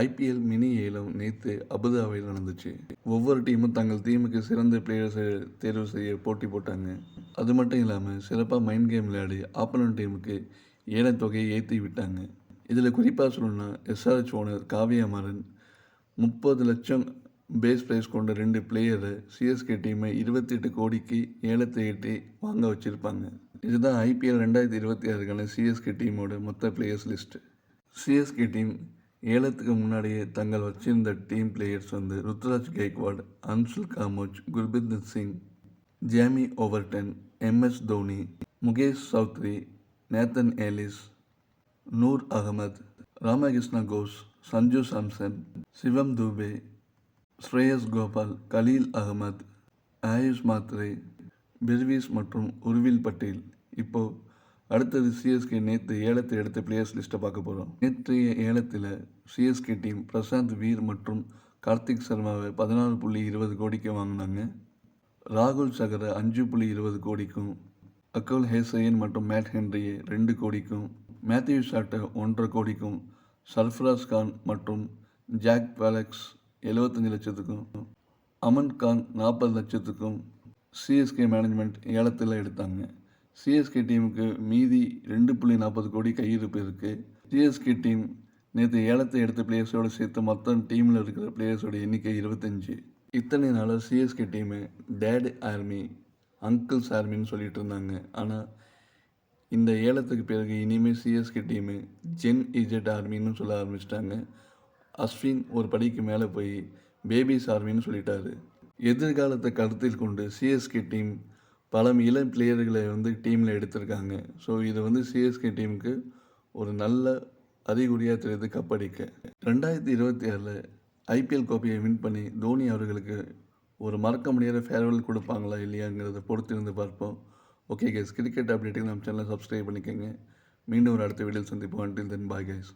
IPL mini ஏலம் நேற்று அபுதாபியில் நடந்துச்சு. ஒவ்வொரு டீமும் தங்கள் டீமுக்கு சிறந்த பிளேயர்ஸை தேர்வு செய்ய போட்டி போட்டாங்க. அது மட்டும் இல்லாமல் சிறப்பாக மைண்ட் கேம் விளையாடி ஆப்போனன்ட் டீமுக்கு ஏலத் தொகையை ஏற்றி விட்டாங்க. இதில் குறிப்பாக சொல்லணும்னா எஸ்ஆர்எச் ஓனர் காவ்யா மாறன் 30 லட்சம் பேஸ் ப்ரைஸ் கொண்ட 2 பிளேயரை சிஎஸ்கே டீமை 28 கோடிக்கு ஏலத்தை ஏற்றி வாங்க வச்சுருப்பாங்க. இதுதான் ஐபிஎல் 2026க்கான சிஎஸ்கே டீமோட மொத்த பிளேயர்ஸ் லிஸ்ட்டு. சிஎஸ்கே டீம் ஏலத்துக்கு முன்னாடியே தங்கள் வச்சிருந்த team players Ruturaj Gaikwad, Anshul Kamboj, Gurbir Singh, Jamie Overton, MS Dhoni, Mukesh Choudhary, Nathan Ellis, Noor Ahmad, Ramakrishna Ghosh, Sanju Samson, Shivam Dube, Shreyas Gopal, Khaleel Ahmed, Ayush Mhatre, Brevis மற்றும் உர்வில் பட்டேல். இப்போது அடுத்தது சிஎஸ்கே நேற்று ஏலத்தை எடுத்த பிளேயர்ஸ் லிஸ்ட்டை பார்க்க போகிறோம். நேற்றைய ஏலத்தில் சிஎஸ்கே டீம் பிரசாந்த் வீர் மற்றும் கார்த்திக் சர்மாவை 14.20 கோடிக்கு வாங்கினாங்க. ராகுல் சகரை 5.20 கோடிக்கும், அகுல் ஹேசையன் மற்றும் மேட் ஹென்ரியை 2 கோடிக்கும், மேத்யூ ஷாட்டை 1.5 கோடிக்கும், சர்ஃப்ராஸ் கான் மற்றும் ஜாக் பாலக்ஸ் 75 லட்சத்துக்கும், அமன் கான் 40 லட்சத்துக்கும் சிஎஸ்கே மேனேஜ்மெண்ட் ஏலத்தில் எடுத்தாங்க. சிஎஸ்கே டீமுக்கு மீதி 2.40 கோடி கையிருப்பு இருக்குது. சிஎஸ்கே டீம் நேற்று ஏலத்தை எடுத்த பிளேயர்ஸோடு சேர்த்து மொத்தம் டீமில் இருக்கிற பிளேயர்ஸோட எண்ணிக்கை 25. இத்தனை நாளாக CSK team dad army, uncles ஆர்மின்னு சொல்லிட்டு இருந்தாங்க. ஆனால் இந்த ஏலத்துக்கு பிறகு இனிமேல் சிஎஸ்கே டீமு ஜென் இஜெட் ஆர்மின்னு சொல்ல ஆரம்பிச்சிட்டாங்க. அஸ்வின் ஒரு படிக்கு மேலே போய் பேபிஸ் ஆர்மின்னு சொல்லிட்டாரு. எதிர்காலத்தை கருத்தில் கொண்டு சிஎஸ்கே டீம் பல இளம் பிளேயர்களை டீமில் எடுத்திருக்காங்க. ஸோ இது சிஎஸ்கே டீமுக்கு ஒரு நல்ல அறிகுறியாக தெரியுது கப்படிக்க. 2026 ஐபிஎல் கோப்பையை வின் பண்ணி தோனி அவர்களுக்கு ஒரு மறக்க முடியாத ஃபேர்வெல் கொடுப்பாங்களா இல்லையாங்கிறத பொறுத்திருந்து பார்ப்போம். ஓகே கைஸ், கிரிக்கெட் அப்டேட்டுக்கு நம்ம சேனலை சப்ஸ்கிரைப் பண்ணிக்கோங்க. மீண்டும் ஒரு அடுத்த வீடியோவில் சந்திப்போம். Until then bye guys.